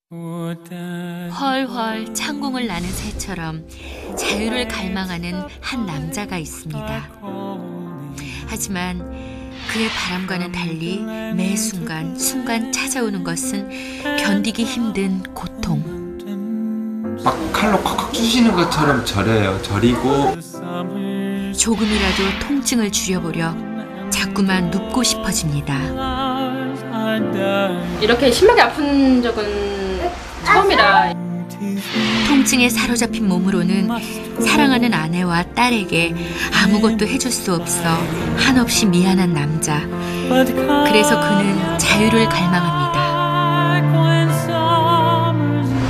헐헐 창공을 나는 새처럼 자유를 갈망하는 한 남자가 있습니다. 하지만 그의 바람과는 달리 매 순간 찾아오는 것은 견디기 힘든 고통. 막 칼로 콱콱 쑤시는 것처럼 저리고 조금이라도 통증을 줄여보려 자꾸만 눕고 싶어집니다. 이렇게 심하게 아픈 적은 처음이라. 통증에 사로잡힌 몸으로는 사랑하는 아내와 딸에게 아무것도 해줄 수 없어 한없이 미안한 남자. 그래서 그는 자유를 갈망합니다.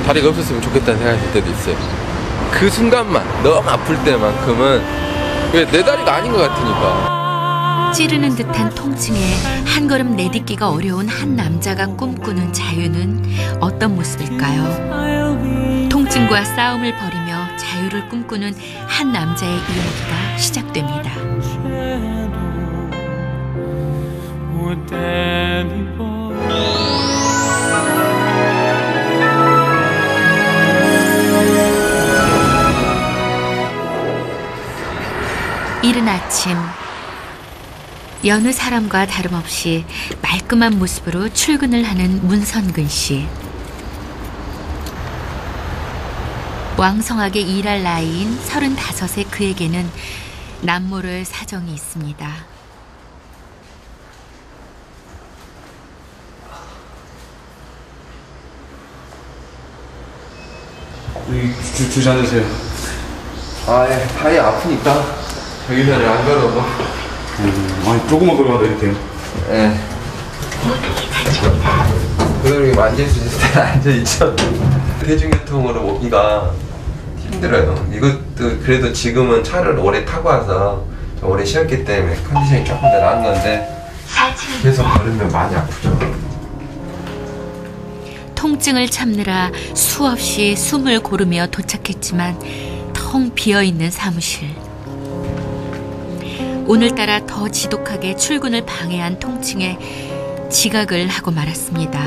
다리가 없었으면 좋겠다는 생각이 들 때도 있어요. 그 순간만, 너무 아플 때만큼은 왜 내 다리가 아닌 것 같으니까. 찌르는 듯한 통증에 한 걸음 내딛기가 어려운 한 남자가 꿈꾸는 자유는 어떤 모습일까요? 통증과 싸움을 벌이며 자유를 꿈꾸는 한 남자의 이야기가 시작됩니다. 이른 아침, 여느 사람과 다름없이 말끔한 모습으로 출근을 하는 문선근 씨. 왕성하게 일할 나이인 35의 그에게는 남모를 사정이 있습니다. 주시 앉으세요. 예, 다리 아프니까 여기서는 안 걸어도. 아니 조금만 걸어도 이렇게. 예. 그러면 앉을 수 있을 때는 앉아있죠. 대중교통으로 오기가 힘들어요. 이것도 그래도 지금은 차를 오래 타고 와서 오래 쉬었기 때문에 컨디션이 조금 더 나은 건데 계속 걸으면 많이 아프죠. 통증을 참느라 수없이 숨을 고르며 도착했지만 텅 비어있는 사무실. 오늘따라 더 지독하게 출근을 방해한 통증에 지각을 하고 말았습니다.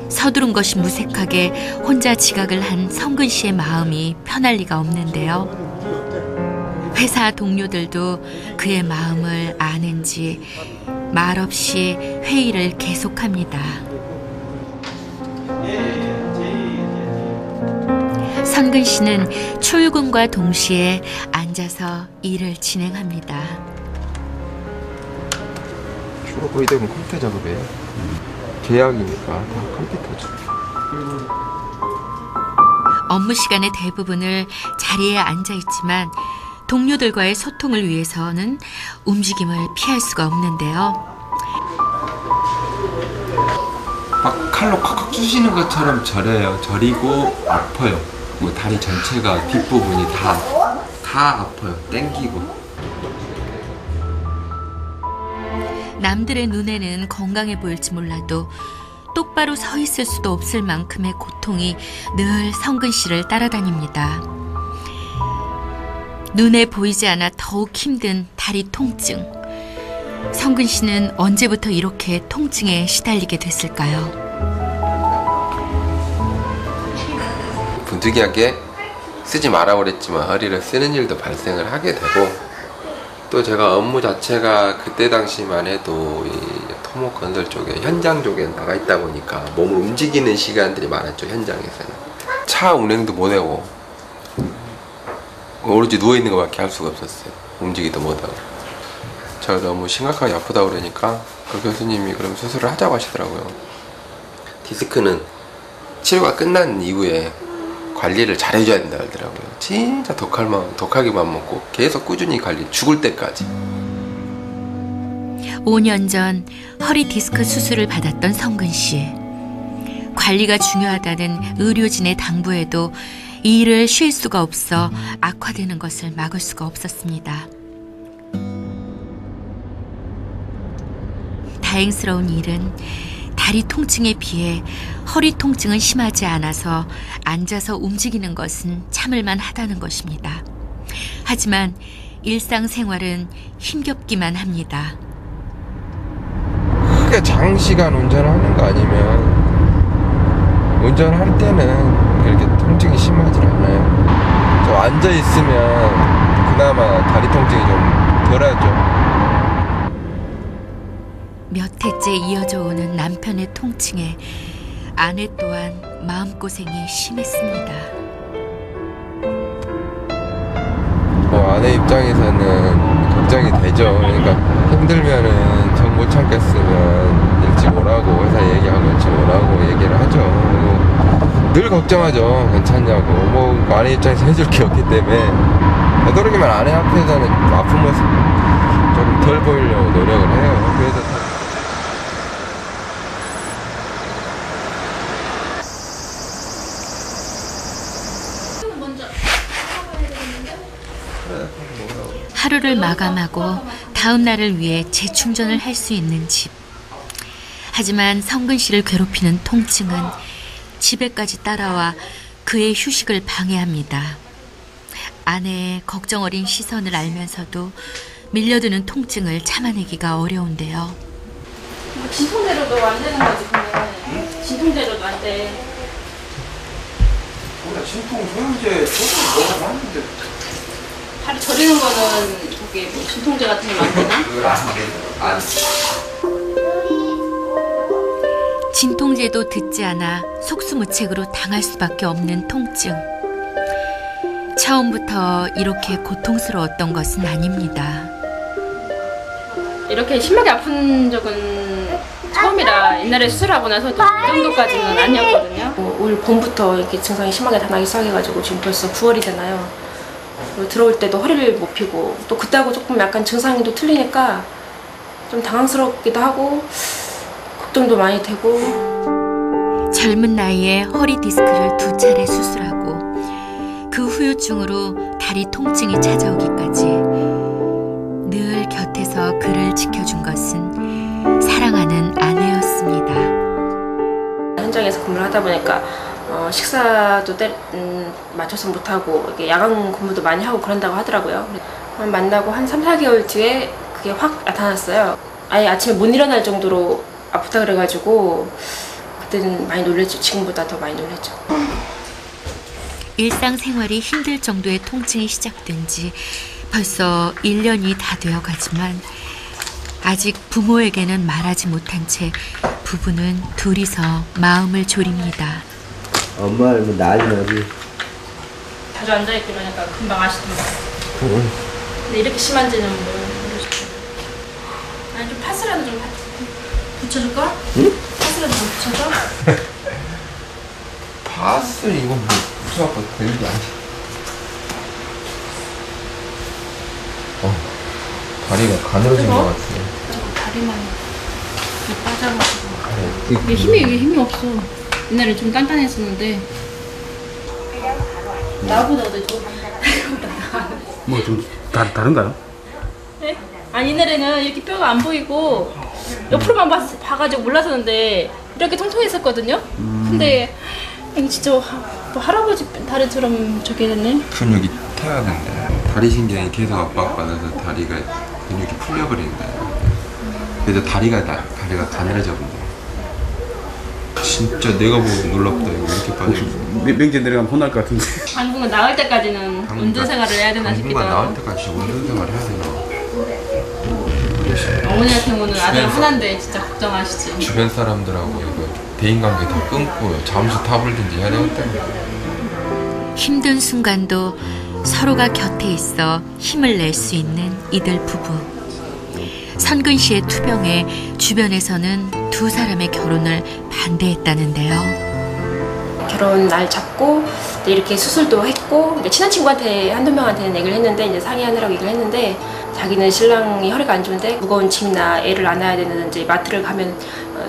서두른 것이 무색하게 혼자 지각을 한 성근 씨의 마음이 편할 리가 없는데요. 회사 동료들도 그의 마음을 아는지 말없이 회의를 계속합니다. 선근 씨는 출근과 동시에 앉아서 일을 진행합니다. 주로 거의 대부분 컴퓨터 작업이에요. 계약이니까 다 컴퓨터죠. 업무 시간의 대부분을 자리에 앉아 있지만 동료들과의 소통을 위해서는 움직임을 피할 수가 없는데요. 막 칼로 콱콱 쑤시는 것처럼 저리고 아파요. 뭐 다리 전체가 뒷부분이 다 아파요. 땡기고. 남들의 눈에는 건강해 보일지 몰라도 똑바로 서 있을 수도 없을 만큼의 고통이 늘 성근 씨를 따라다닙니다. 눈에 보이지 않아 더욱 힘든 다리 통증. 성근 씨는 언제부터 이렇게 통증에 시달리게 됐을까요? 부득이하게 쓰지 마라 그랬지만 허리를 쓰는 일도 발생을 하게 되고, 또 제가 업무 자체가 그때 당시만 해도 이 토목 건설 쪽에 현장 쪽에 나가 있다 보니까 몸을 움직이는 시간들이 많았죠. 현장에서는 차 운행도 못하고 오로지 누워있는 것밖에 할 수가 없었어요. 움직이도 못하고. 제가 너무 심각하게 아프다 그러니까 그 교수님이 그럼 수술을 하자고 하시더라고요. 디스크는 치료가 끝난 이후에 관리를 잘 해줘야 된다 그러더라고요. 진짜 독하게만 먹고 계속 꾸준히 관리, 죽을 때까지. 5년 전 허리 디스크 수술을 받았던 성근 씨. 관리가 중요하다는 의료진의 당부에도 이 일을 쉴 수가 없어 악화되는 것을 막을 수가 없었습니다. 다행스러운 일은 다리 통증에 비해 허리 통증은 심하지 않아서 앉아서 움직이는 것은 참을만 하다는 것입니다. 하지만 일상생활은 힘겹기만 합니다. 크게 장시간 운전하는 거 아니면 운전할 때는 그렇게 통증이 심하지 않아요. 좀 앉아 있으면 그나마 다리 통증이 좀 덜하죠. 몇 해째 이어져 오는 남편의 통증에 아내 또한 마음고생이 심했습니다. 아내 입장에서는 걱정이 되죠. 그러니까 힘들면은 정 못 참겠으면 일찍 오라고 회사 얘기하고 일찍 오라고 얘기를 하죠. 그리고 늘 걱정하죠. 괜찮냐고. 뭐 아내 입장에서 해줄 게 없기 때문에 되도록이면 아내 앞에서는 아픈 모습 조금 덜 보이려고 노력을 해요. 그래도 하루를 마감하고 다음 날을 위해 재충전을 할 수 있는 집. 하지만 성근 씨를 괴롭히는 통증은 집에까지 따라와 그의 휴식을 방해합니다. 아내의 걱정 어린 시선을 알면서도 밀려드는 통증을 참아내기가 어려운데요. 진통제로도 안 되는 거지, 그러면. 진통제로도 안 돼. 진통 소염제 조금 먹어봤는데 다리 저리는 거는 그게 뭐 진통제 같은 게 많구나? 진통제도 듣지 않아 속수무책으로 당할 수밖에 없는 통증. 처음부터 이렇게 고통스러웠던 것은 아닙니다. 이렇게 심하게 아픈 적은 처음이라 옛날에 수술하고 나서도 이 정도까지는 아니었거든요. 올 봄부터 이렇게 증상이 심하게 나기 시작해가지고 지금 벌써 9월이잖아요. 들어올 때도 허리를 못 펴고 또 그때하고 조금 약간 증상이 또 틀리니까 좀 당황스럽기도 하고 걱정도 많이 되고. 젊은 나이에 허리 디스크를 2차례 수술하고 그 후유증으로 다리 통증이 찾아오기까지 늘 곁에서 그를 지켜준 것은 사랑하는 아내였습니다. 현장에서 근무를 하다 보니까 식사도 맞춰서 못하고 이게 야간 근무도 많이 하고 그런다고 하더라고요. 만나고 한 3, 4개월 뒤에 그게 확 나타났어요. 아예 아침에 못 일어날 정도로 아프다 그래가지고 그때는 많이 놀랬죠. 지금보다 더 많이 놀랬죠. 일상생활이 힘들 정도의 통증이 시작된 지 벌써 1년이 다 되어 가지만 아직 부모에게는 말하지 못한 채 부부는 둘이서 마음을 졸입니다. 엄마를 뭐 난리 나지. 자주 앉아있고 이러니까 금방 아시던데. 근데 이렇게 심한지는 모르겠어요. 아니 좀 파스라도 좀 붙여줄까? 응? 파스라도 좀 붙여줘? 바스 이거 뭐 붙여갖고 될 일이 아니지. 다리가 가늘어진 것 같아. 다리만 빠져가지고. 이게 힘이 없어. 옛날에 좀 단단했었는데 나보다 더 뭐 좀 다른가요? 네? 아니 옛날에는 이렇게 뼈가 안 보이고 옆으로만 봐가지고 몰랐었는데 이렇게 통통했었거든요. 근데 이게 진짜 뭐 할아버지 다리처럼 저게 됐네. 근육이 태하는데 다리 신경이 계속 압박받아서 다리가 근육이 풀려버린다. 그래서 다리가 가늘어져 본다. 진짜 내가 보고 놀랍다. 이거 이렇게 빠지고. 명제 내려가면 혼날 것 같은데. 당분간 나을 때까지는 운동생활을 해야 되나 싶기도 당분간 나올 하고. 때까지 운동생활 해야 되나. 어머니 같은 경우는 아들 하나인데 진짜 걱정하시지. 주변 사람들하고 이거 대인관계 다 끊고 잠수 타버리든지 해야 되겠다. 힘든 순간도 서로가 곁에 있어 힘을 낼 수 있는 이들 부부. 선근 씨의 투병에 주변에서는 두 사람의 결혼을 반대했다는데요. 결혼 날 잡고 이제 이렇게 수술도 했고 이제 친한 친구한테 한두 명한테는 얘기를 했는데 이제 상의하느라고 얘기를 했는데 자기는 신랑이 허리가 안 좋은데 무거운 짐이나 애를 안아야 되는 이제 마트를 가면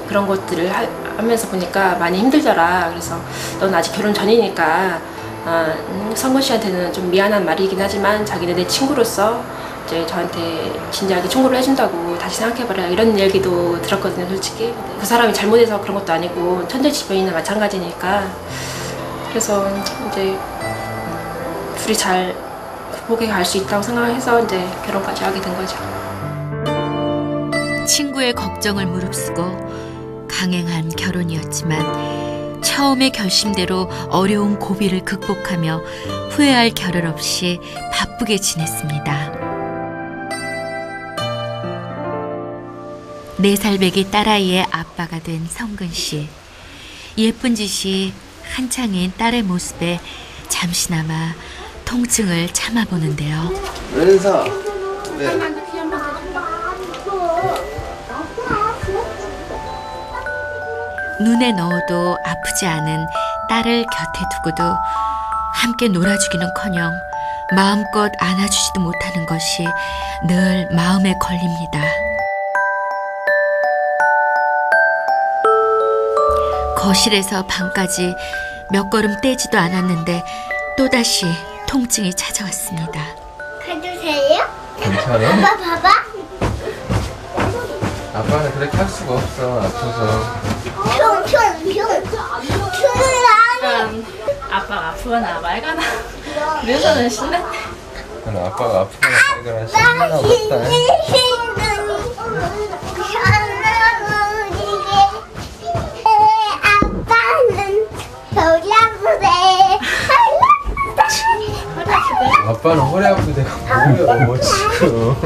그런 것들을 하면서 보니까 많이 힘들더라. 그래서 넌 아직 결혼 전이니까 성건 씨한테는 좀 미안한 말이긴 하지만 자기는 내 친구로서 이제 저한테 진지하게 충고를 해준다고 다시 생각해봐라 이런 얘기도 들었거든요. 솔직히 그 사람이 잘못해서 그런 것도 아니고 천재지변이나 마찬가지니까. 그래서 이제 둘이 잘 극복해 갈 수 있다고 생각해서 이제 결혼까지 하게 된 거죠. 친구의 걱정을 무릅쓰고 강행한 결혼이었지만 처음의 결심대로 어려운 고비를 극복하며 후회할 겨를 없이 바쁘게 지냈습니다. 4살배기 딸아이의 아빠가 된 성근 씨. 예쁜 짓이 한창인 딸의 모습에 잠시나마 통증을 참아보는데요. 은서. 네. 눈에 넣어도 아프지 않은 딸을 곁에 두고도 함께 놀아주기는커녕 마음껏 안아주지도 못하는 것이 늘 마음에 걸립니다. 거실에서 방까지 몇 걸음 떼지도 않았는데 또다시 통증이 찾아왔습니다. 가주세요. 괜찮아? 아빠 봐봐. 아빠는 그렇게 할 수가 없어. 아파서. 아빠가 아프거나 말거나 그래서는 신났대. 나는 아빠가 아프거나 말거나 신나고 없다. 아빠는 저기 아프대. 아빠는 허리 아프대가 뭐야 지금.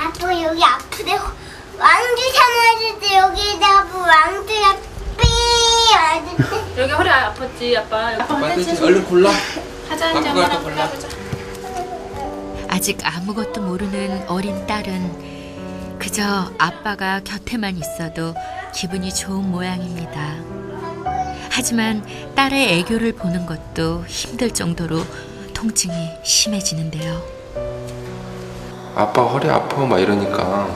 아빠 여기 아프대. 왕주 참아줄 때 여기다 왕주가 삐 맞을 때. 여기 허리 아팠지 아빠. 아빠 대신 얼른 골라. 하자 이제 바꿔 한번 골라. 해보자. 아직 아무것도 모르는 어린 딸은 그저 아빠가 곁에만 있어도 기분이 좋은 모양입니다. 하지만 딸의 애교를 보는 것도 힘들 정도로 통증이 심해지는데요. 아빠 허리 아파 막 이러니까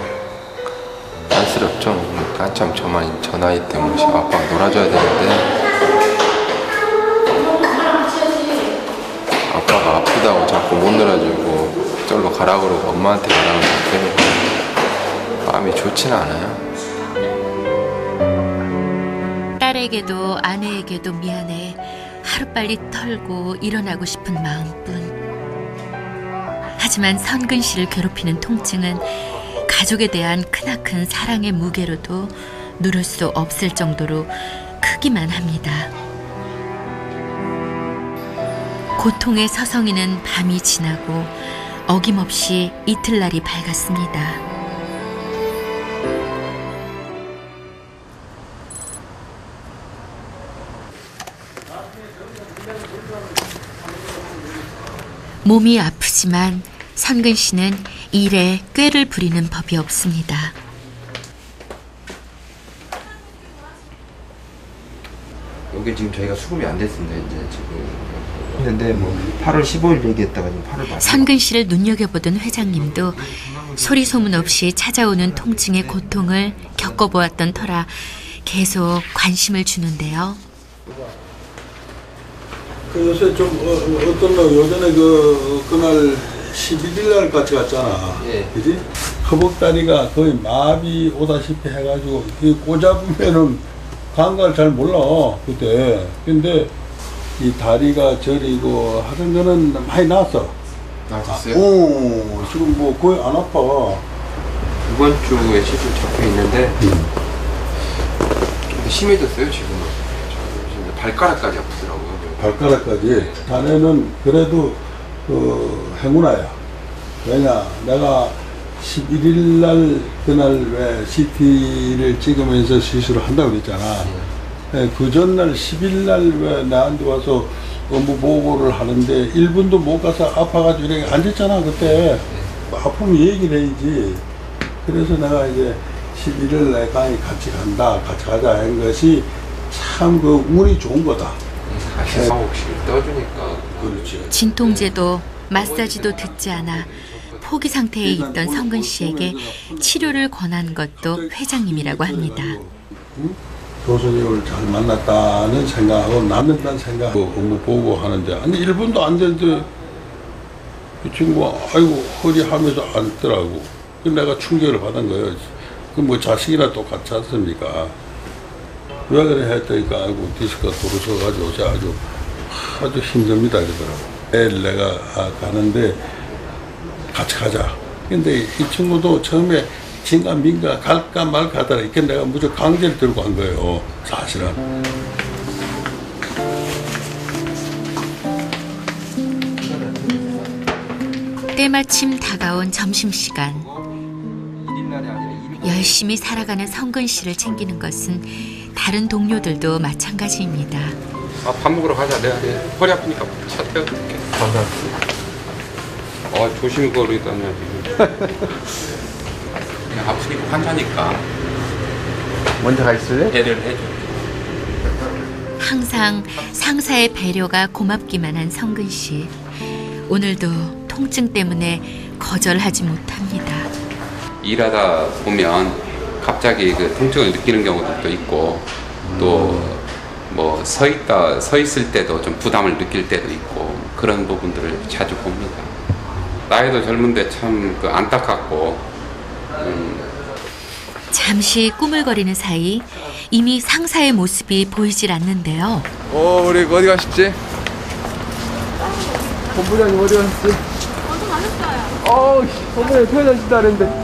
안쓰럽죠. 한참 저 나이 때 뭐 아빠가 놀아줘야 되는데 아빠가 아프다고 자꾸 못 놀아주고 저로 가라 그러고 엄마한테 가라 그러는데 마음이 좋지는 않아요. 딸에게도 아내에게도 미안해 하루빨리 털고 일어나고 싶은 마음뿐. 하지만 선근 씨를 괴롭히는 통증은 가족에 대한 크나큰 사랑의 무게로도 누를 수 없을 정도로 크기만 합니다. 고통의 서성이는 밤이 지나고 어김없이 이틀날이 밝았습니다. 몸이 아프지만 선근 씨는 일에 꾀를 부리는 법이 없습니다. 여기 지금 저희가 수급이 안 됐습니다. 이제 지금 했는데 뭐 8월 15일 얘기했다가 지금 8월 말. 선근 씨를 눈여겨보던 회장님도 소리 소문 없이 찾아오는 통증의 고통을 겪어보았던 터라 계속 관심을 주는데요. 그 요새 좀 어떤 거 요전에 그날 11일 날 같이 갔잖아. 예. 그지? 허벅다리가 거의 마비 오다시피 해가지고 이 꽂아보면은 감각을 잘 몰라 그때. 근데 이 다리가 저리고 하던 거는 많이 나았어. 나았어요? 지금 뭐 거의 안 아파. 이번 주에 시술 잡혀 있는데 근데 심해졌어요 지금은. 지금 발가락까지 아프더라고요. 발가락까지. 자네는 그래도 행운아야. 왜냐, 내가 11일 날 그날 왜 CT를 찍으면서 시술을 한다고 그랬잖아. 그 전날 10일 날 왜 나한테 와서 업무 보고를 하는데 1분도 못 가서 아파가지고 이렇게 앉았잖아 그때. 아프면 얘기를 해야지. 그래서 내가 이제 11일 날 같이 간다, 같이 가자 한 것이 참 그 운이 좋은 거다. 다시 혹시 떠주니까. 그렇지. 진통제도 마사지도 듣지 않아 포기 상태에 있던 성근 씨에게 치료를 권한 것도 회장님이라고 합니다. 교수님을 잘 만났다는 생각하고 남는다는 생각하고 업무 보고 하는데 아니 1분도 안 됐는데 이 친구가 아이고 허리 하면서 앉더라고. 그래서 내가 충격을 받은 거예요. 그 뭐 자식이나 똑같지 않습니까? 왜 그래 했더니까 아이고 디스크가 돌아서가지고 아주 힘듭니다 그러더라고. 애를 내가 가는데 같이 가자. 근데 이 친구도 처음에 진가 민가 갈까 말까 하더라. 이렇게 내가 무조건 강제를 들고 간 거예요 사실은. 때마침 다가온 점심시간. 열심히 살아가는 성근 씨를 챙기는 것은 다른 동료들도 마찬가지입니다. 밥 먹으러 가자. 내가 허리 아프니까 차 태워줄게. 감사합니다. 조심히 걸으다녀. 그냥 아프니까 환자니까 먼저 가 있을래? 배려를 해줘. 항상 상사의 배려가 고맙기만 한 성근 씨. 오늘도 통증 때문에 거절하지 못합니다. 일하다 보면 갑자기 그 통증을 느끼는 경우도 있고 또 뭐 서 있을 때도 좀 부담을 느낄 때도 있고 그런 부분들을 자주 봅니다. 나이도 젊은데 참 그 안타깝고. 잠시 꾸물거리는 사이 이미 상사의 모습이 보이질 않는데요. 우리 어디 가셨지? 본부장님 어디 가셨지? 어디 가셨어요? 본부장님 퇴원하신다는데.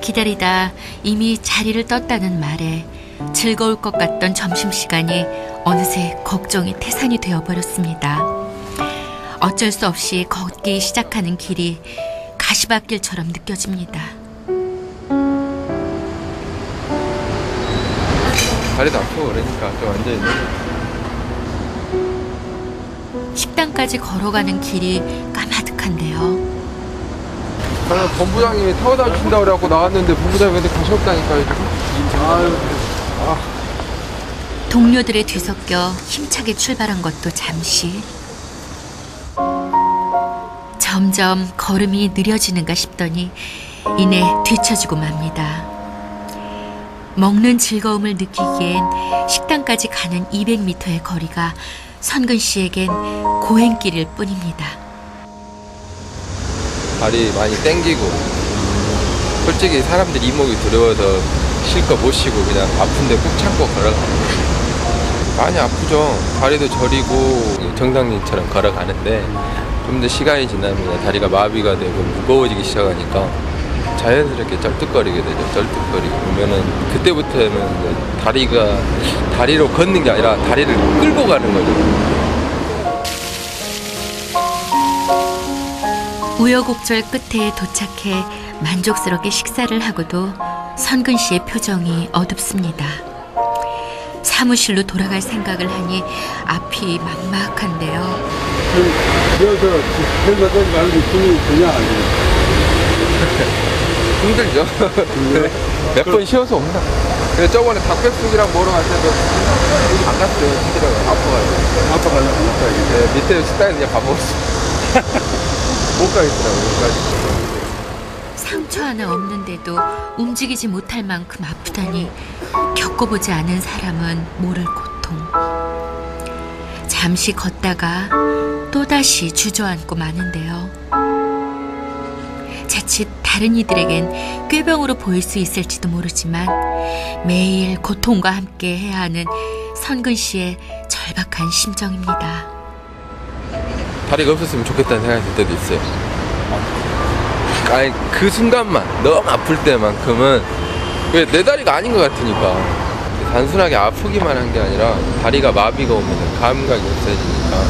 기다리다 이미 자리를 떴다는 말에 즐거울 것 같던 점심시간이 어느새 걱정이 태산이 되어버렸습니다. 어쩔 수 없이 걷기 시작하는 길이 가시밭길처럼 느껴집니다. 다리도 아프고 그러니까 좀 앉아있네. 식당까지 걸어가는 길이 까마득한데요. 저는 본부장님이 태워다 주신다고 그래갖고 나왔는데 본부장님이 근데 가셨다니까요. 동료들에 뒤섞여 힘차게 출발한 것도 잠시. 점점 걸음이 느려지는가 싶더니 이내 뒤처지고 맙니다. 먹는 즐거움을 느끼기엔 식당까지 가는 200m의 거리가 선근 씨에겐 고행길일 뿐입니다. 다리 많이 땡기고 솔직히 사람들이 이목이 두려워서 실컷 못 쉬고 그냥 아픈데 꾹 참고 걸어가는 거예요. 많이 아프죠. 다리도 저리고 정상인처럼 걸어가는데 좀 더 시간이 지나면 다리가 마비가 되고 무거워지기 시작하니까 자연스럽게 쩔뚝거리게 되죠. 쩔뚝거리고 보면은 그때부터는 다리로 걷는 게 아니라 다리를 끌고 가는 거죠. 우여곡절 끝에 도착해 만족스럽게 식사를 하고도 선근 씨의 표정이 어둡습니다. 사무실로 돌아갈 생각을 하니 앞이 막막한데요. 그래서 회사까지 가는 게 힘이 드냐 안 되냐? 힘들죠. 몇 번 쉬어서 옵니다. 그래서 저번에 닭백숙이랑 먹으러 갈 때도 안 갔어요. 힘들어요. 아파가지고. 네, 밑에 식당에서 그냥 밥 먹었어요. 못 가겠더라고요. 상처 하나 없는데도 움직이지 못할 만큼 아프다니 겪어보지 않은 사람은 모를 고통. 잠시 걷다가 또다시 주저앉고 마는데요. 자칫 다른 이들에겐 꾀병으로 보일 수 있을지도 모르지만 매일 고통과 함께 해야 하는 선근 씨의 절박한 심정입니다. 다리가 없었으면 좋겠다는 생각이 들 때도 있어요. 아니 그 순간만 너무 아플 때만큼은 왜 내 다리가 아닌 것 같으니까 단순하게 아프기만 한 게 아니라 다리가 마비가 오면 감각이 없어지니까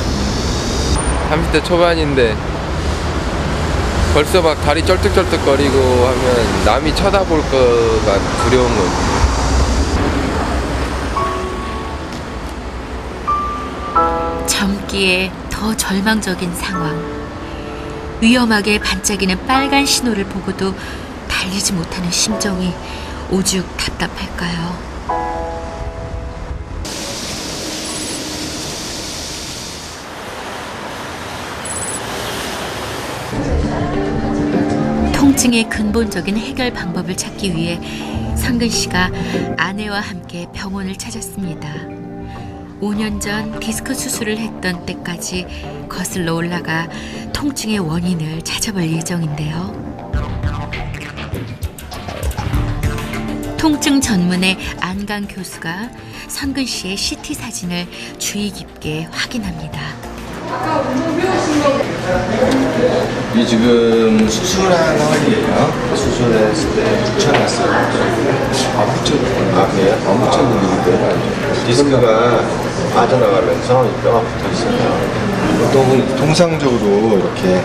30대 초반인데 벌써 막 다리 쩔뚝쩔뚝거리고 하면 남이 쳐다볼 거가 두려운 거지. 젊기에 더 절망적인 상황. 위험하게 반짝이는 빨간 신호를 보고도 달리지 못하는 심정이 오죽 답답할까요? 통증의 근본적인 해결 방법을 찾기 위해 선근 씨가 아내와 함께 병원을 찾았습니다. 5년 전 디스크 수술을 했던 때까지 거슬러 올라가 통증의 원인을 찾아볼 예정인데요. 통증 전문의 안강 교수가 선근 씨의 CT 사진을 주의 깊게 확인합니다. 이 지금 수술한 허리예요. 수술했을 때 붙여놨어요. 붙여놓은 게 디스크가 빠져나가면서 이 뼈가 붙어 있어요. 보통은 통상적으로 이렇게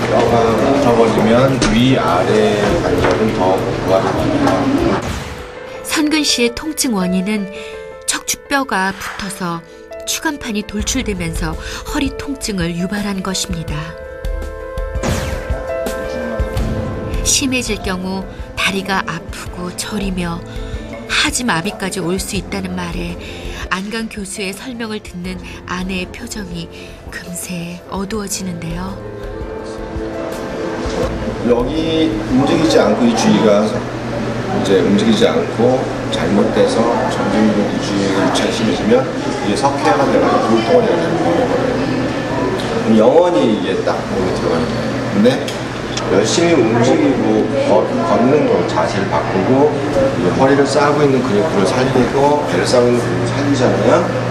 뼈가 붙어버리면 위아래 관절은 더 부각됩니다. 선근 씨의 통증 원인은 척추뼈가 붙어서 추간판이 돌출되면서 허리 통증을 유발한 것입니다. 심해질 경우 다리가 아프고 저리며 하지마비까지 올 수 있다는 말에 안강 교수의 설명을 듣는 아내의 표정이 금세 어두워지는데요. 여기 움직이지 않고 이 주위가 이제 움직이지 않고 잘못돼서 점점 이 주위가 잘 심해지면 이게 석회화가 돼가지고 돌덩어리가 되어버려요. 영원히 이게 딱 몸에 들어가는 거예요. 근데 열심히 움직이고 걷는 거 자세를 바꾸고 허리를 싸고 있는 근육들을 살리고 배를 싸고 있는 근육을 살리잖아요.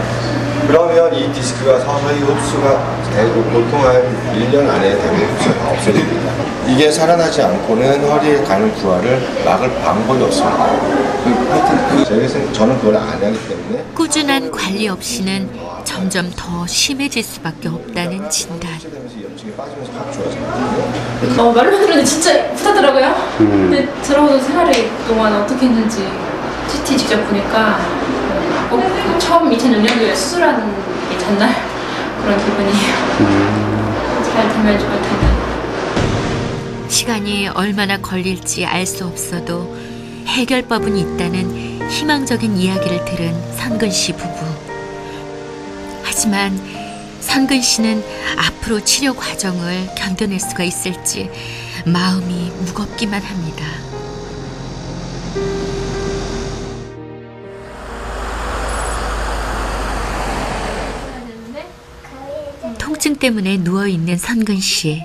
그러면 이 디스크가 서서히 흡수가 되고 보통 한 1년 안에 대부분 흡수가 없어집니다. 이게 살아나지 않고는 허리에 가는 부하를 막을 방법이 없습니다. 하여튼 저는 그걸 안 하기 때문에 꾸준한 관리 없이는 점점 더 심해질 수밖에 없다는 진단. 말로만 들었는데 진짜 부탁더라고요. 근데 저러고도 생활을 그동안 어떻게 했는지 CT 직접 보니까 꼭 그 처음 2006년도에 수술한 게 전날 그런 기분이에요. 잘 되면 좋을 텐데. 시간이 얼마나 걸릴지 알 수 없어도 해결법은 있다는 희망적인 이야기를 들은 선근 씨 부부. 하지만 선근 씨는 앞으로 치료 과정을 견뎌낼 수가 있을지 마음이 무겁기만 합니다. 통증 때문에 누워있는 선근 씨.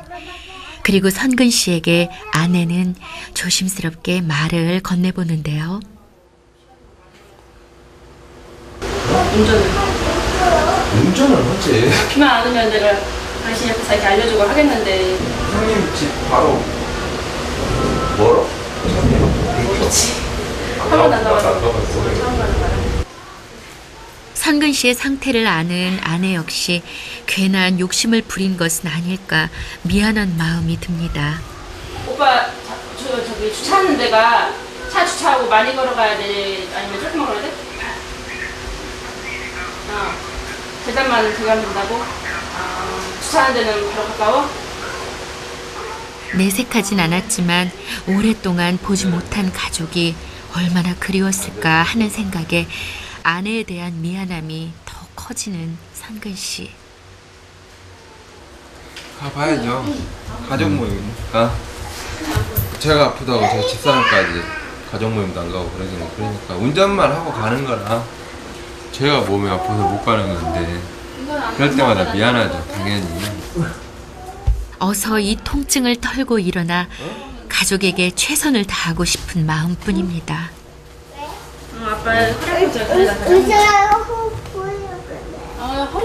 그리고 선근 씨에게 아내는 조심스럽게 말을 건네보는데요. 운전을 하지. 비만 안 오면 내가 당신 옆에서 이렇게 알려주고 하겠는데. 형님 집 바로 멀어. 그렇지. 한 번도 안 나가서. 선근 씨의 상태를 아는 아내 역시 괜한 욕심을 부린 것은 아닐까 미안한 마음이 듭니다. 오빠 저기 주차하는 데가 차 주차하고 많이 걸어가야 돼? 아니면 조금만 걸어야 돼? 계단만 들어가면 된다고? 주차하는 데는 바로 가까워? 내색하진 않았지만 오랫동안 보지 못한 가족이 얼마나 그리웠을까 하는 생각에 아내에 대한 미안함이 더 커지는 선근 씨. 가봐야죠. 가족 모임이니까. 제가 아프다고 제 집사람까지 가족 모임도 안 가고 그러니까 운전만 하고 가는 거라 제가 몸이 아파서 못 가는 건데 그럴 때마다 미안하죠. 당연히. 어서 이 통증을 털고 일어나 가족에게 최선을 다하고 싶은 마음뿐입니다. 아빠 허리 보자. 허리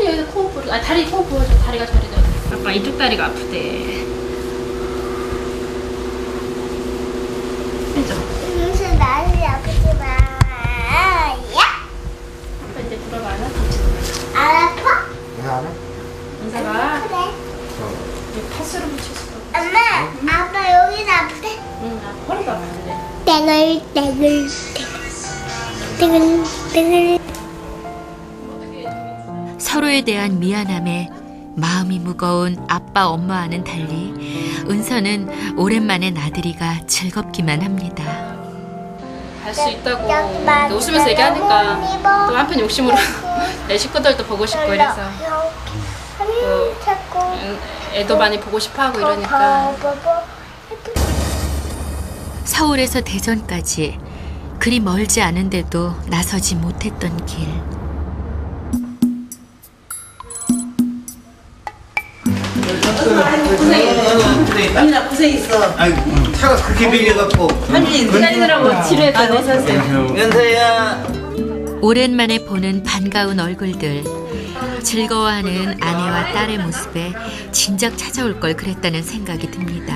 여기서 코 보여. 다리 코 보여줘. 다리가 저리죠. 아빠 이쪽 다리가 아프대. 해줘. 무슨 나를 아프지 마. 아빠 이제 들어가나? 안 아파? 왜 알아? 은사가 그래. 파스로 붙였어. 엄마, 아빠 여기는 아프대? 응, 허리가 아픈데. 땡글. 서로에 대한 미안함에 마음이 무거운 아빠 엄마와는 달리 은서는 오랜만에 나들이가 즐겁기만 합니다. 갈 수 있다고 웃으면서 얘기하니까 또 한편 욕심으로 내 식구들도 보고 싶고 이래서 애도 많이 보고 싶어하고 이러니까. 서울에서 대전까지 그리 멀지 않은데도 나서지 못했던 길. 아니나 고생했어. 아이고 차가 그렇게 밀려갖고 한지 기다리느라고 지루해서 어서오세요. 연서야. 오랜만에 보는 반가운 얼굴들. 즐거워하는 아내와 딸의 모습에 진작 찾아올 걸 그랬다는 생각이 듭니다.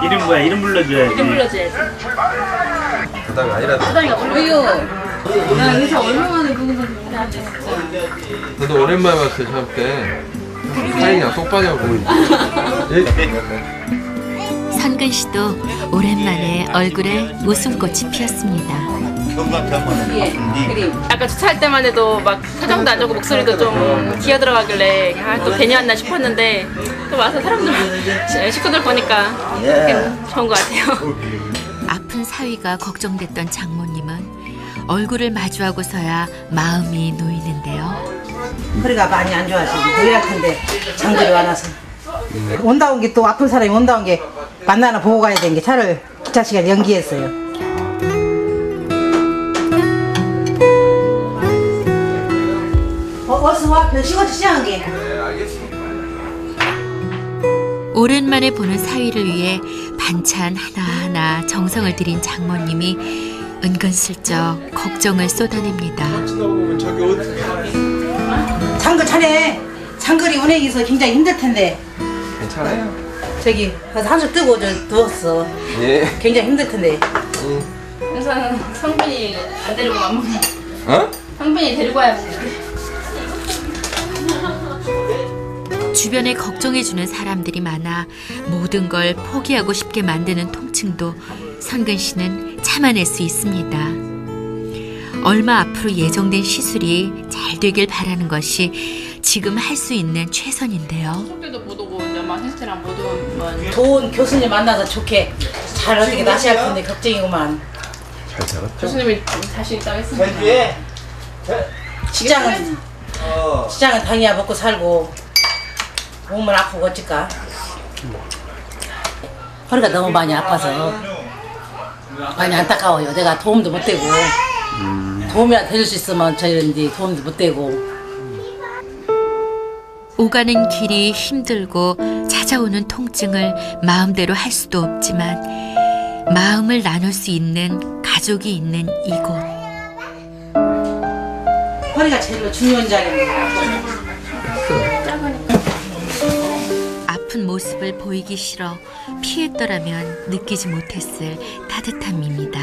이름 뭐야? 이름 불러줘야지. 이름 불러줘야지. 부담이 아니라도. 부담이가 불러요. 나 의사 얼마만에 보는 건지 모르겠어. 저도 오랜만에 봤어요, 시험 때. 살이 그냥 쏙 빠져버리고. 선근 씨도 오랜만에 얼굴에 웃음꽃이 피었습니다. 아까 주차할 때만 해도 막 표정도 안 좋고 목소리도 좀 기어 들어가길래 또 괜히 왔나 싶었는데 또 와서 사람들 식구들 보니까 좋은 것 같아요. 아픈 사위가 걱정됐던 장모님은 얼굴을 마주하고서야 마음이 놓이는데요. 허리가 많이 안 좋아지고 노약한데 장거리 와놔서 온다온 게 또 아픈 사람이 온다온 게 만나나 보고 가야 되는 게 차를 주차 시간 연기했어요. 어서 와, 별식어치 시작한 게. 오랜만에 보는 사위를 위해 반찬 하나하나 정성을 들인 장모님이 은근슬쩍 걱정을 쏟아냅니다. 장거 차례. 장거리 운행해서 굉장히 힘들 텐데. 괜찮아요. 저기 가서 한숨 뜨고 저 누웠어. 예. 굉장히 힘들 텐데. 그래서 성빈이 안 데리고 안 먹는. 어? 성빈이 데리고 와야 먹는데. 주변에 걱정해주는 사람들이 많아 모든 걸 포기하고 싶게 만드는 통증도 선근 씨는 참아낼 수 있습니다. 얼마 앞으로 예정된 시술이 잘 되길 바라는 것이 지금 할 수 있는 최선인데요. 속도도 못 오고 이제 막 테스트랑 못 오면 좋은 교수님 만나서 좋게 잘 어떻게 나셔야 할 텐데 걱정이구만. 잘 살았죠? 교수님이 자신 있다고 했으니까. 시장은 당이야 먹고 살고 몸은 아프고 어쩔까. 허리가 너무 많이 아파서 많이 안타까워요. 내가 도움도 못 되고 도움이라도 해줄 수 있으면 저희는 도움도 못 되고. 오가는 길이 힘들고 찾아오는 통증을 마음대로 할 수도 없지만 마음을 나눌 수 있는 가족이 있는 이곳. 허리가 제일 중요한 자리입니다. 아픈 모습을 보이기 싫어 피했더라면 느끼지 못했을 따뜻함입니다.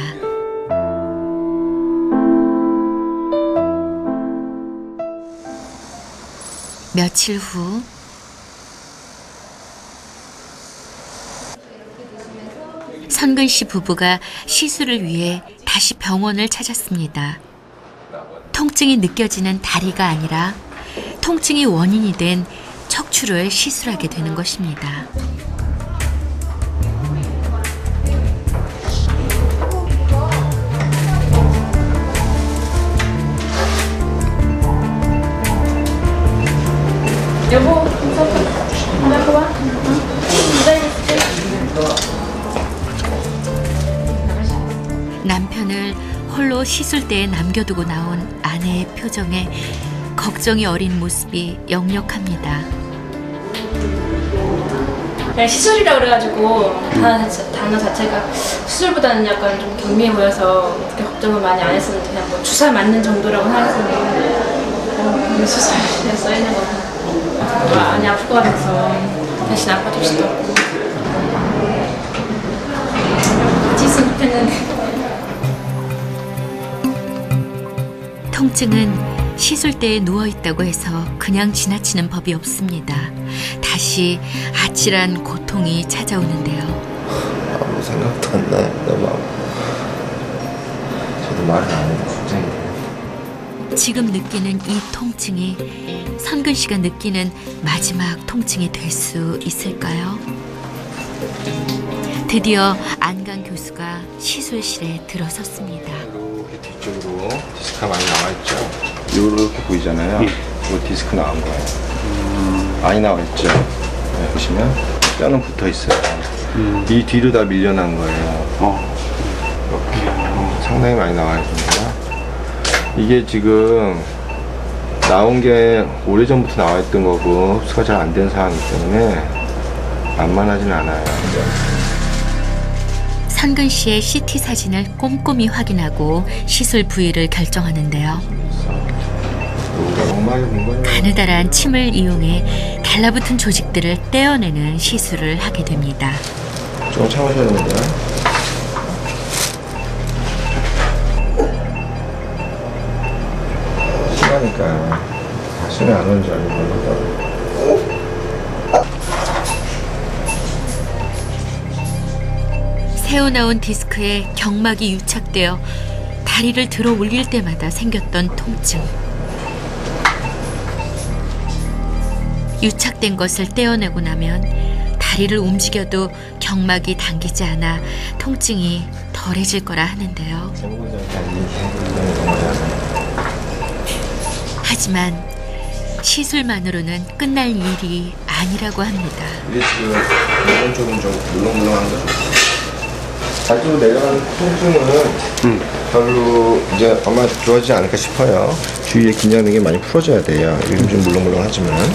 며칠 후 선근 씨 부부가 시술을 위해 다시 병원을 찾았습니다. 통증이 느껴지는 다리가 아니라 통증이 원인이 된 척추를 시술하게 되는 것입니다. 여보, 하나 봐. 남편을 홀로 시술대에 남겨두고 나온 아내의 표정에 걱정이 어린 모습이 역력합니다. 그냥 시술이라 그래가지고 단어 자체가 수술보다는 약간 좀 경미해 보여서 그렇게 걱정을 많이 안 했었는데 그냥 뭐 주사 맞는 정도라고 생각했었는데 수술에 써있는 거는 많이 아플 것 같아서 대신 아파줄 수도 없고 같이 있으면 좋겠는데. 통증은 시술대에 누워있다고 해서 그냥 지나치는 법이 없습니다. 다시 아찔한 고통이 찾아오는데요. 아무 생각도 안 나요. 너무 저도 말을 안 해도 걱정이 돼요. 지금 느끼는 이 통증이 선근 씨가 느끼는 마지막 통증이 될 수 있을까요? 드디어 안강 교수가 시술실에 들어섰습니다. 이렇게 뒤쪽으로 디스크가 많이 나와있죠? 이렇게 보이잖아요. 이거 디스크 나온 거예요. 많이 나와있죠? 네, 보시면 뼈는 붙어 있어요. 이 뒤로 다 밀려난 거예요. 이렇게 상당히 많이 나와 있습니다. 이게 지금 나온 게 오래전부터 나와 있던 거고 흡수가 잘 안 된 상황이기 때문에 만만하진 않아요. 선근 씨의 CT 사진을 꼼꼼히 확인하고 시술 부위를 결정하는데요. 가느다란 침을 이용해 달라붙은 조직들을 떼어내는 시술을 하게 됩니다. 좀 참으셔야 됩니다. 그러니까 다시는 안 오는 줄 알고 그러더라고요. 새어나온 디스크에 경막이 유착되어 다리를 들어 올릴 때마다 생겼던 통증. 유착된 것을 떼어내고 나면 다리를 움직여도 경막이 당기지 않아 통증이 덜해질 거라 하는데요. 하지만 시술만으로는 끝날 일이 아니라고 합니다. 이게 지금 이런 쪽은 좀 물렁물렁한 거죠. 자주 내려가는 통증은 별로 이제 아마 좋아지지 않을까 싶어요. 주위에 긴장된 게 많이 풀어져야 돼요. 요즘 좀 물렁물렁하지만.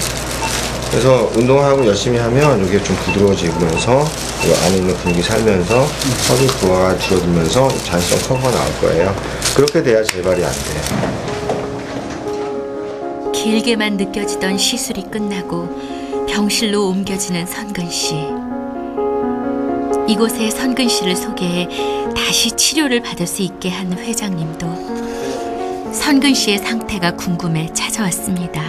그래서 운동하고 열심히 하면 이게 좀 부드러워지면서 이 안에 있는 근육이 살면서 허리 부하가 줄어들면서 자연스러운 커버가 나올 거예요. 그렇게 돼야 재발이 안 돼요. 길게만 느껴지던 시술이 끝나고 병실로 옮겨지는 선근 씨. 이곳에 선근 씨를 소개해 다시 치료를 받을 수 있게 한 회장님도 선근 씨의 상태가 궁금해 찾아왔습니다.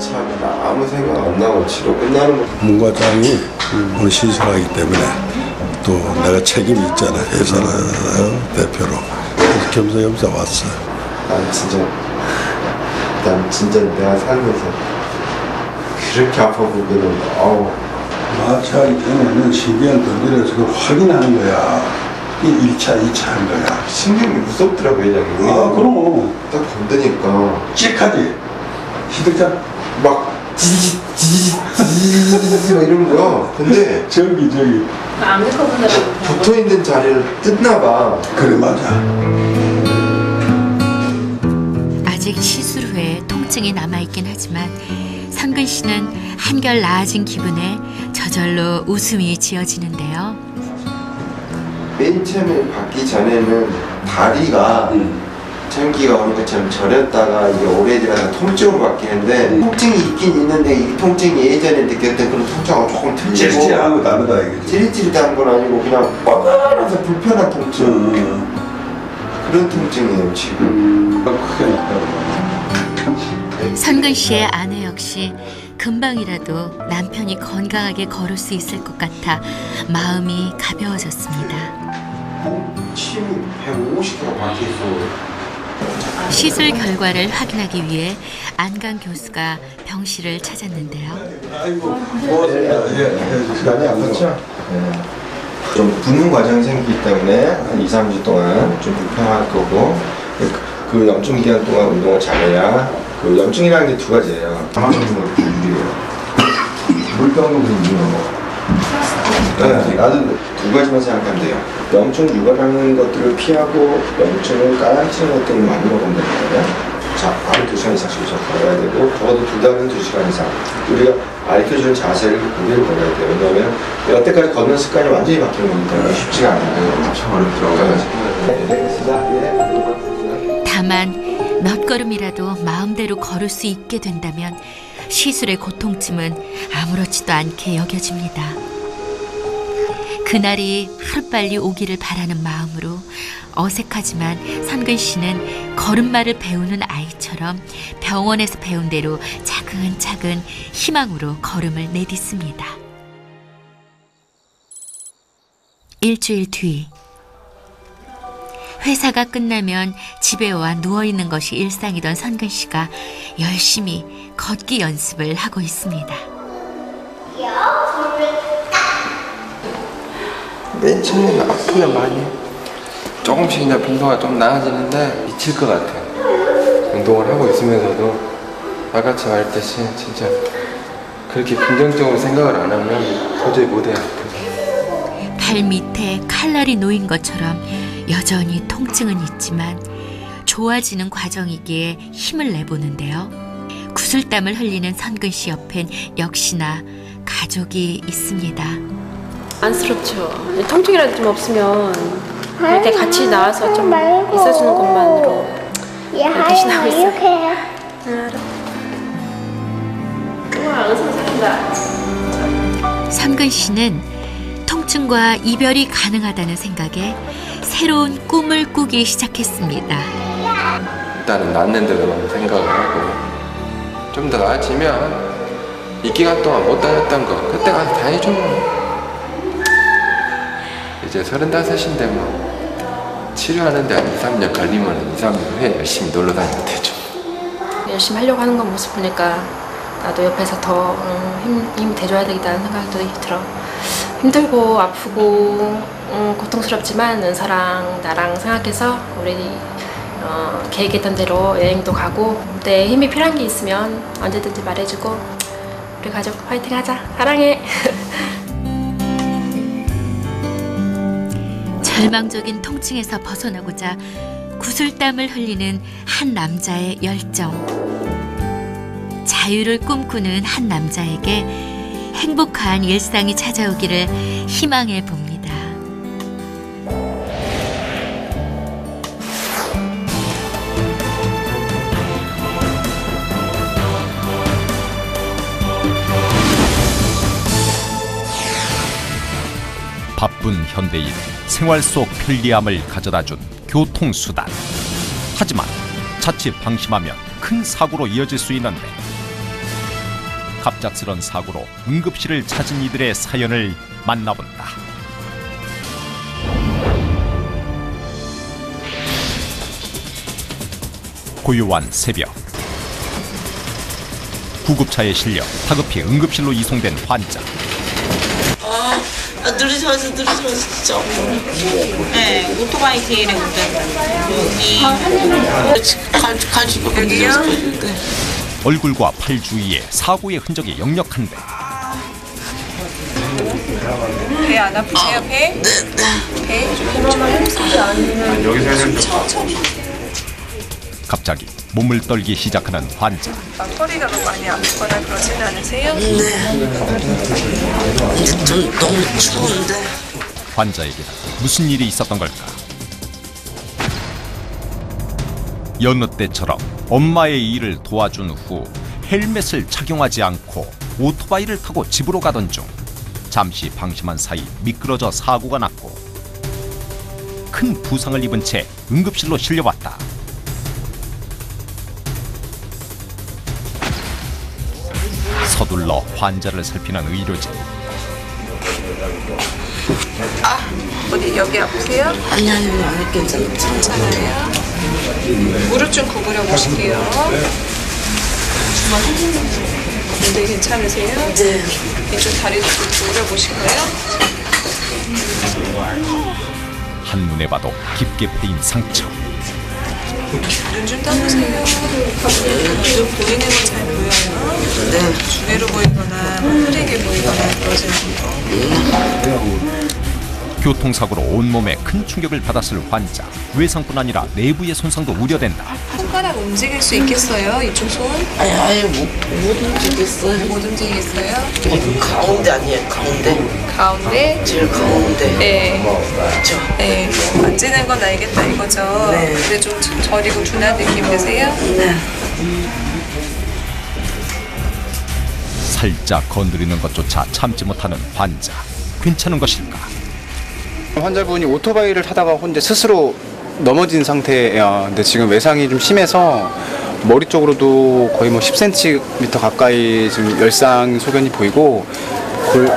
참 아무 생각 안 나고 치료 끝나는 거. 문 과장이 오늘 시술하기 때문에 또 내가 책임이 있잖아. 회사 대표로. 그래서 겸사겸사 왔어. 난 진짜 내가 살면서 그렇게 아파 보기는 마취하기 전에는 신경을 건드려서 그걸 확인하는 거야. 이 1차, 2차 한 거야. 신경이 무섭더라고요, 회장님. 그럼. 딱 건드니까. 찍하지? 시들자? 막 지지지 막 이러는 거야. 근데 저기 붙어 있는 자리를 뜯나 봐. 그래, 맞아. 아직 시술 후에 통증이 남아있긴 하지만 선근 씨는 한결 나아진 기분에 저절로 웃음이 지어지는데요. 맨 처음에 받기 전에는 다리가 참기가 오는 것처럼 저렸다가 이게 오래지나서 통증으로 바뀌는데 통증이 있긴 있는데 이 통증이 예전에 느꼈던 그런 통증하고 조금 틀리고 찌릿찌릿한 거 다르다 이거지. 찌릿찌릿한 건 아니고 그냥 뻐근해서 불편한 통증. 그런 통증이에요 지금. 크게 났다고. 선근 씨의 아내 역시 금방이라도 남편이 건강하게 걸을 수 있을 것 같아 마음이 가벼워졌습니다. 침이 150kg 밖에 있어. 시술 결과를 확인하기 위해 안강 교수가 병실을 찾았는데요. 많이 아팠죠? 좀 붓는 과정이 생기기 때문에 한 2, 3주 동안 좀 불편할 거고 그 염증 기간 동안 운동을 잘해야 그 염증이라는 게 두 가지예요. 가만히는 유리예요. 물병도 유리고. 네, 나도 두 가지만 생각하면 돼요. 염증 유발하는 것들을 피하고 염증을 깔아치는 것들을 많이 먹으면 되거든요. 자, 하루 2시간 이상씩 걸어야 되고 적어도 2달은 2시간 이상. 우리가 가르쳐주는 자세를 고개를 걸어야 돼요. 왜냐하면 여태까지 걷는 습관이 완전히 바뀌는 거기 때문에 쉽지가 않아요. 엄청 어렵더라고요. 다만 몇 걸음이라도 마음대로 걸을 수 있게 된다면 시술의 고통쯤은 아무렇지도 않게 여겨집니다. 그날이 하루빨리 오기를 바라는 마음으로 어색하지만 선근 씨는 걸음마를 배우는 아이처럼 병원에서 배운 대로 차근차근 희망으로 걸음을 내딛습니다. 일주일 뒤 회사가 끝나면 집에 와 누워있는 것이 일상이던 선근 씨가 열심히 걷기 연습을 하고 있습니다. 맨 처음에는 아프면 많이 조금씩 이제 빈도가 좀 나아지는데 미칠 것 같아요. 운동을 하고 있으면서도 아까처럼 할 때 진짜 그렇게 긍정적으로 생각을 안 하면 도저히 못해요. 발 밑에 칼날이 놓인 것처럼 여전히 통증은 있지만 좋아지는 과정이기에 힘을 내보는데요. 구슬땀을 흘리는 선근 씨 옆엔 역시나 가족이 있습니다. 안쓰럽죠. 통증이라도 좀 없으면 이렇게 같이 나와서 좀 있어주는 것만으로 대신하고 있어요. 우와, 의사 생긴다. 선근 씨는 통증과 이별이 가능하다는 생각에 새로운 꿈을 꾸기 시작했습니다. 일단은 낫는 데로만 생각을 하고 좀 더 나아지면 이 기간 동안 못 다녔던 거 그때 가서 다 해줘. 이제 35인데 뭐 치료하는데 한 2, 3년 걸리면 2, 3년 후에 열심히 놀러 다니면 되죠. 열심히 하려고 하는 건 모습 보니까 나도 옆에서 더 힘이 돼줘야 되겠다는 생각도 들어. 힘들고 아프고 고통스럽지만 은서랑 나랑 생각해서 우리 계획했던 대로 여행도 가고 내 힘이 필요한 게 있으면 언제든지 말해주고 우리 가족 파이팅 하자. 사랑해. 절망적인 통증에서 벗어나고자 구슬땀을 흘리는 한 남자의 열정. 자유를 꿈꾸는 한 남자에게 행복한 일상이 찾아오기를 희망해 봅니다. 바쁜 현대인 생활 속 편리함을 가져다준 교통수단. 하지만 자칫 방심하면 큰 사고로 이어질 수 있는데 갑작스런 사고로 응급실을 찾은 이들의 사연을 만나본다. 고요한 새벽, 구급차에 실려 다급히 응급실로 이송된 환자. 느리셔서 진짜. 네, 오토바이 뒤에 운전. 여기 가지고 여기요? 얼굴과 팔 주위에 사고의 흔적이 역력한데. 배 안 아프세요? 배? 배? 여기서 해야 되는 갑자기 몸을 떨기 시작하는 환자. 허리가 너무 많이 아프거나 그러진 않으세요? 좀 너무 추운데. 환자에게 무슨 일이 있었던 걸까? 여느 때처럼 엄마의 일을 도와준 후 헬멧을 착용하지 않고 오토바이를 타고 집으로 가던 중 잠시 방심한 사이 미끄러져 사고가 났고 큰 부상을 입은 채 응급실로 실려왔다. 서둘러 환자를 살피는 의료진. 어디 여기 아프세요? 아니 괜찮아요. 괜찮아요. 무릎 좀 구부려 보실게요. 네, 괜찮으세요? 네. 이쪽 다리도 좀 구부려 보실까요? 한눈에 봐도 깊게 패인 상처. 눈 좀 떠보세요. 눈 보이는 건 잘 보여요? 네. 주외로 보이거나 흐리게 보이거나 그러세요? 교통사고로 온몸에 큰 충격을 받았을 환자. 외상뿐 아니라 내부의 손상도 우려된다. 손가락 움직일 수 있겠어요? 이쪽 손? 아예 못 움직이겠어요. 못 움직이겠어요? 가운데 아니에요. 가운데. 가운데? 제일 가운데. 네. 그렇죠. 네. 만지는 건 알겠다 이거죠? 네. 근데 좀 저리고 둔한 느낌 드세요? 네. 살짝 건드리는 것조차 참지 못하는 환자. 괜찮은 것일까? 환자분이 오토바이를 타다가 혼자 스스로 넘어진 상태예요. 근데 지금 외상이 좀 심해서 머리 쪽으로도 거의 뭐 10cm 가까이 지금 열상 소견이 보이고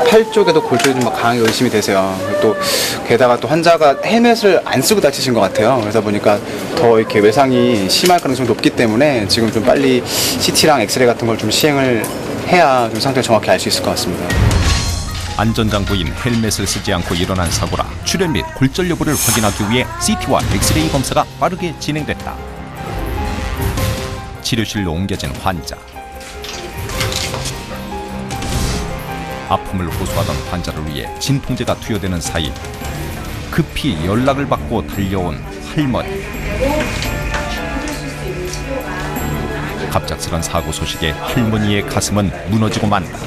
팔 쪽에도 골절이 좀 강하게 의심이 되세요. 또 게다가 또 환자가 헬멧을 안 쓰고 다치신 것 같아요. 그러다 보니까 더 이렇게 외상이 심할 가능성이 높기 때문에 지금 좀 빨리 CT랑 엑스레이 같은 걸 좀 시행을 해야 좀 상태를 정확히 알 수 있을 것 같습니다. 안전장구인 헬멧을 쓰지 않고 일어난 사고라 출혈 및 골절 여부를 확인하기 위해 CT와 엑스레이 검사가 빠르게 진행됐다. 치료실로 옮겨진 환자. 아픔을 호소하던 환자를 위해 진통제가 투여되는 사이 급히 연락을 받고 달려온 할머니. 갑작스런 사고 소식에 할머니의 가슴은 무너지고 만다.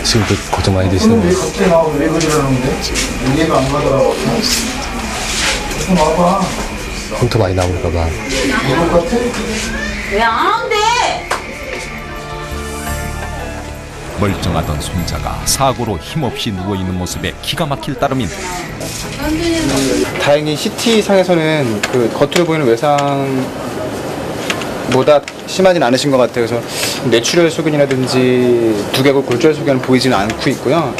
지금도 걱정 많이 되시는 거예요? 왜 그러는데? 이해가 안 가더라고. 좀 와봐. 흉터 많이 나올까 봐. 이거 같아? 왜 안 돼? 멀쩡하던 손자가 사고로 힘없이 누워있는 모습에 기가 막힐 따름인 다행히 CT상에서는 그 겉으로 보이는 외상보다 심하진 않으신 것 같아요. 그래서 뇌출혈 소견이라든지 두개골 골절 소견은 보이지는 않고 있고요.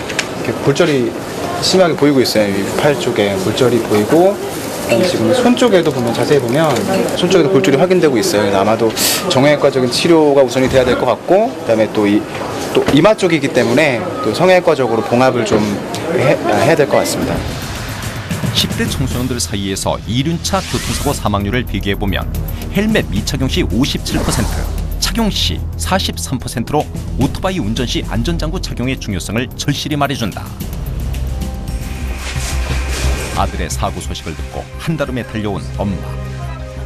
이렇게 골절이 심하게 보이고 있어요. 이 팔 쪽에 골절이 보이고, 지금 손 쪽에도 보면 자세히 보면 손 쪽에도 골절이 확인되고 있어요. 그래서 아마도 정형외과적인 치료가 우선이 돼야 될 것 같고, 그다음에 또 이마 쪽이기 때문에 또 성형외과적으로 봉합을 좀 해야 될 것 같습니다. 10대 청소년들 사이에서 이륜차 교통사고 사망률을 비교해보면 헬멧 미착용 시 57%, 착용 시 43%로 오토바이 운전 시 안전장구 착용의 중요성을 절실히 말해준다. 아들의 사고 소식을 듣고 한달음에 달려온 엄마.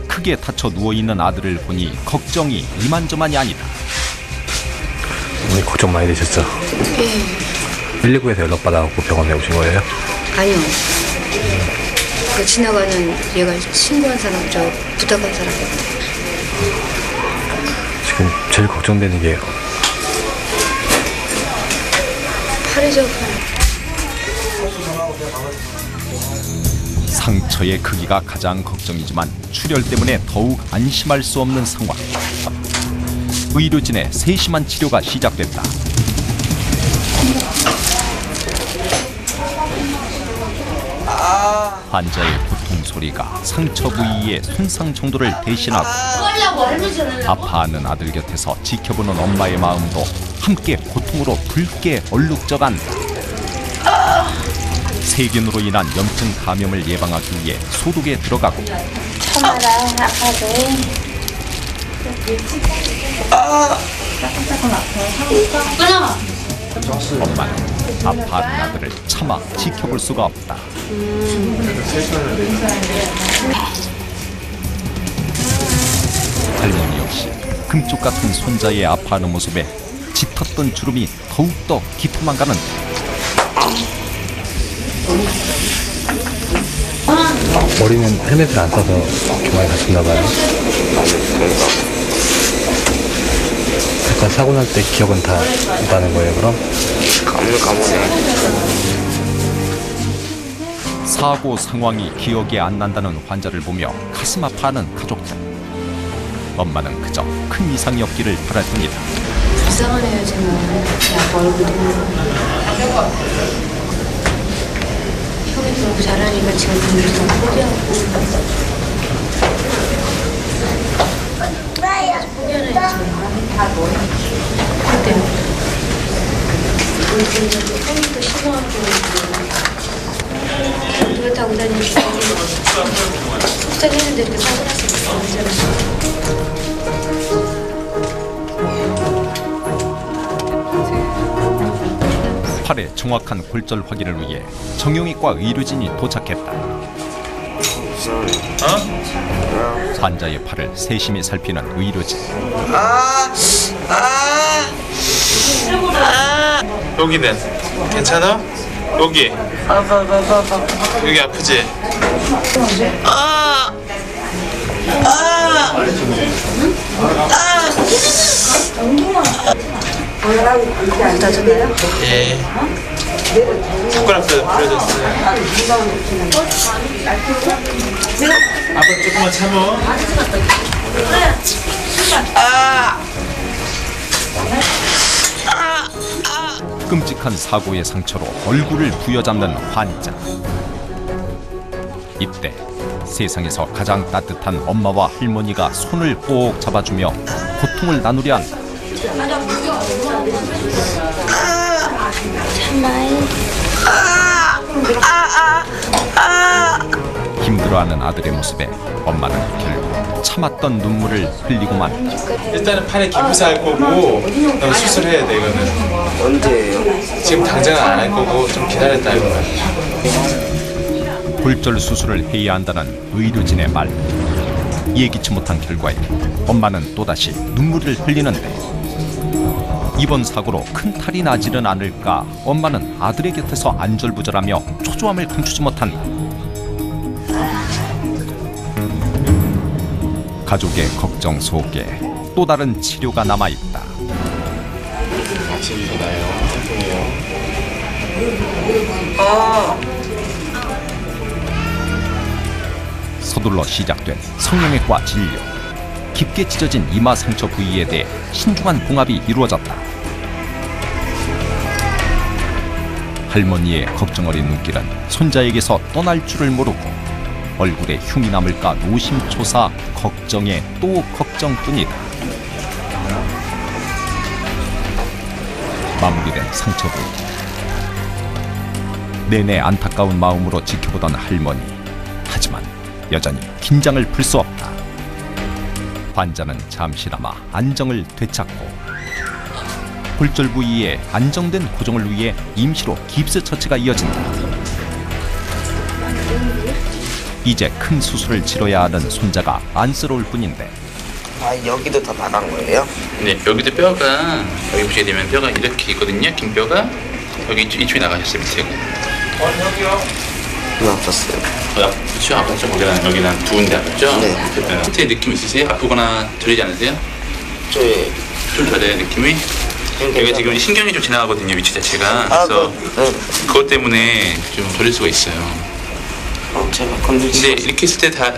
크게 다쳐 누워있는 아들을 보니 걱정이 이만저만이 아니다. 어머니 걱정 많이 되셨죠? 예. 119에서 연락받아갖고 병원에 오신 거예요? 아니요. 그 지나가는 얘가 신고한 사람, 저 부탁한 사람인데. 지금 제일 걱정되는 게 팔이죠. 상처의 크기가 가장 걱정이지만 출혈 때문에 더욱 안심할 수 없는 상황. 의료진의 세심한 치료가 시작됐다. 환자의 고통 소리가 상처 부위의 손상 정도를 대신하고 아파하는 아들 곁에서 지켜보는 엄마의 마음도 함께 고통으로 붉게 얼룩져간다. 세균으로 인한 염증 감염을 예방하기 위해 소독에 들어가고 엄마는 아파하는 아들을 참아 지켜볼 수가 없다. 할머니 역시 금쪽 같은 손자의 아파하는 모습에 짙었던 주름이 더욱더 깊어만 가는데 머리는 헬멧을 안 써서 많이 다쳤나 봐요. 약간 사고 날 때 기억은 다 나는 거예요, 그럼? 사고 상황이 기억이 안 난다는 환자를 보며 가슴 아파하는 가족들. 엄마는 그저 큰 이상이 없기를 바랄 뿐이다. 불쌍하네요, 지금. 아빠 얼굴도 형이 그렇게 잘하니까 지금 분들도 포기하고. 포기하네, 지금. 형도 심하고. 그걸 타고 다니는 속상했는데 이렇게 사고 났으니까. 팔의 정확한 골절 확인을 위해 정형외과 의료진이 도착했다. 환자의 팔을 세심히 살피는 의료진. 여기는 괜찮아? 여기. 여기 아프지? 다쳤나요? 예. 손가락도 부러졌어요. 아빠 조금만 참어. 끔찍한 사고의 상처로 얼굴을 부여잡는 환자. 이때 세상에서 가장 따뜻한 엄마와 할머니가 손을 꼭 잡아주며 고통을 나누려 한다. 힘들어하는 아들의 모습에 엄마는 결국 참았던 눈물을 흘리고만. 일단은 팔에 기부사 할 거고 그다음에 수술해야 돼. 이거는 언제예요? 지금 당장은 안 할 거고 좀 기다렸다 이거는. 골절 수술을 해야 한다는 의료진의 말. 예기치 못한 결과에 엄마는 또다시 눈물을 흘리는데 이번 사고로 큰 탈이 나지는 않을까 엄마는 아들의 곁에서 안절부절하며 초조함을 감추지 못한다. 가족의 걱정 속에 또 다른 치료가 남아있다. 지금도 나요. 통이에요. 서둘러 시작된 성형외과 진료. 깊게 찢어진 이마 상처 부위에 대해 신중한 봉합이 이루어졌다. 할머니의 걱정 어린 눈길은 손자에게서 떠날 줄을 모르고 얼굴에 흉이 남을까 노심초사 걱정에 또 걱정뿐이다. 마무리된 상처 부위. 내내 안타까운 마음으로 지켜보던 할머니. 하지만 여전히 긴장을 풀 수 없다. 환자는 잠시나마 안정을 되찾고 골절 부위에 안정된 고정을 위해 임시로 깁스 처치가 이어진다. 이제 큰 수술을 치러야 하는 손자가 안쓰러울 뿐인데. 아, 여기도 다 나간 거예요? 네, 여기도 뼈가 여기 보시게 되면 뼈가 이렇게 있거든요. 긴 뼈가 여기 이쪽이 나가셨어요. 밑에가. 아팠어요. 그렇죠. 아팠죠. 거기는 여기는 두 군데 아팠죠. 네. 밑에 느낌 있으세요? 아프거나 들리지 않으세요? 네. 좀 덜해요 느낌이? 여기 지금 신경이 좀 지나가거든요. 위치 자체가. 그래서 그것 때문에 좀 돌릴 수가 있어요. 제가 건들지. 근데 이렇게 있을 때 다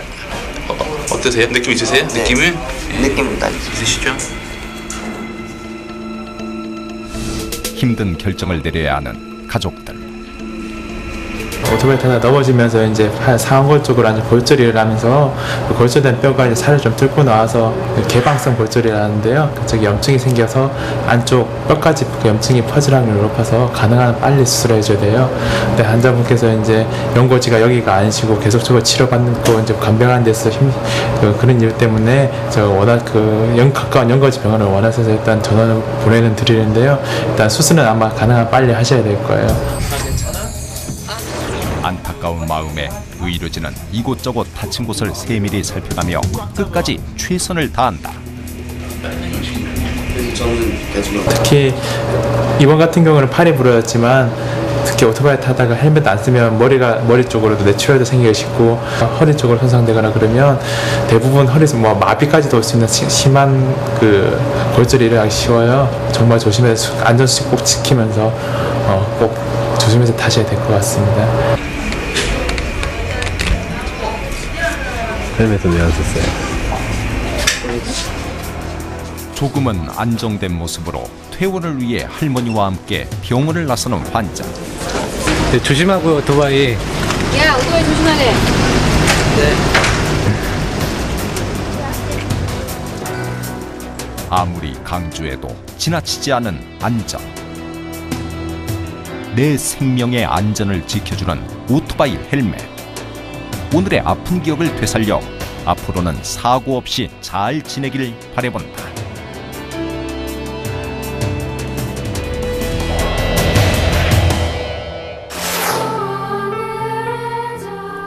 어떠세요? 느낌 있으세요? 네. 느낌은? 느낌은 다 있으시죠? 힘든 결정을 내려야 하는 가족들. 오토바이 타다 넘어지면서 이제 상완골 쪽으로 완전 골절이 일어나면서 그 골절된 뼈가 이제 살을 좀 뚫고 나와서 개방성 골절이라는데요. 그쪽에 염증이 생겨서 안쪽 뼈까지 염증이 퍼질 확률이 높아서 가능한 빨리 수술해 줘야 돼요. 근데 환자분께서 이제 연고지가 여기가 아니시고 계속적으로 치료받고 이제 간병하는 데서 그런 이유 때문에 저 워낙 가까운 연고지 병원을 원하셔서 일단 전원을 보내는 드리는데요. 일단 수술은 아마 가능한 빨리 하셔야 될 거예요. 안타까운 마음에 의료진은 이곳저곳 다친 곳을 세밀히 살펴가며 끝까지 최선을 다한다. 특히 이번 같은 경우는 팔이 부러졌지만 특히 오토바이 타다가 헬멧 안 쓰면 머리 쪽으로도 뇌출혈도 생기기 쉽고 허리 쪽으로 손상되거나 그러면 대부분 허리에서 마비까지도 올 수 있는 심한 골절이 일어나기 쉬워요. 정말 조심해서 안전수칙 꼭 지키면서 꼭 조심해서 타셔야 될 것 같습니다. 헬멧은 왜 안 썼어요? 조금은 안정된 모습으로 퇴원을 위해 할머니와 함께 병원을 나서는 환자. 네, 조심하고요, 오토바이. 야, 오토바이 조심하래. 아무리 강조해도 지나치지 않은 안전. 내 생명의 안전을 지켜주는 오토바이 헬멧. 오늘의 아픈 기억을 되살려 앞으로는 사고 없이 잘 지내길 바라본다.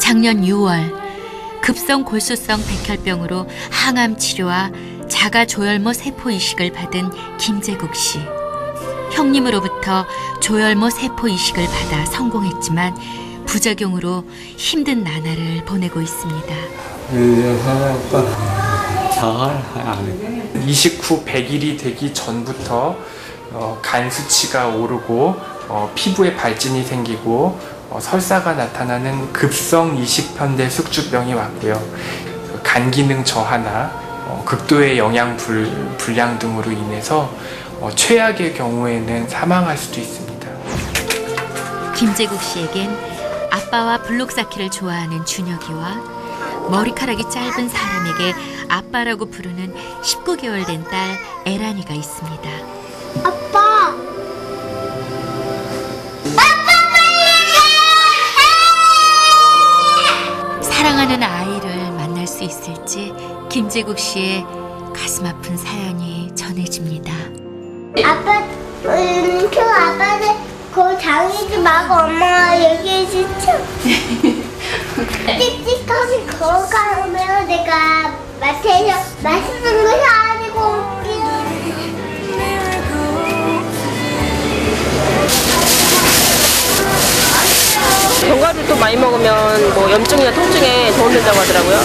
작년 6월 급성 골수성 백혈병으로 항암 치료와 자가 조혈모 세포 이식을 받은 김재국 씨. 형님으로부터 조혈모 세포 이식을 받아 성공했지만 부작용으로 힘든 나날을 보내고 있습니다. 이식 후 100일이 되기 전부터 간 수치가 오르고 피부에 발진이 생기고 설사가 나타나는 급성 이식편대 숙주병이 왔고요. 간 기능 저하나 극도의 영양 불량 등으로 인해서 최악의 경우에는 사망할 수도 있습니다. 김재국 씨에겐 아빠와 블록 쌓기를 좋아하는 준혁이와 머리카락이 짧은 사람에게 아빠라고 부르는 19개월 된 딸 에란이가 있습니다. 아빠! 사랑하는 아이를 만날 수 있을지 김재국 씨의 가슴 아픈 사연이 전해집니다. 아빠, 저 아빠는 그 당기지 말고 엄마가 얘기해 주죠. 찝찝하게 걸어가면 내가 마트에서 맛있는 거 사가지고 올게요. 견과류를 또 많이 먹으면 뭐 염증이나 통증에 도움된다고 하더라고요.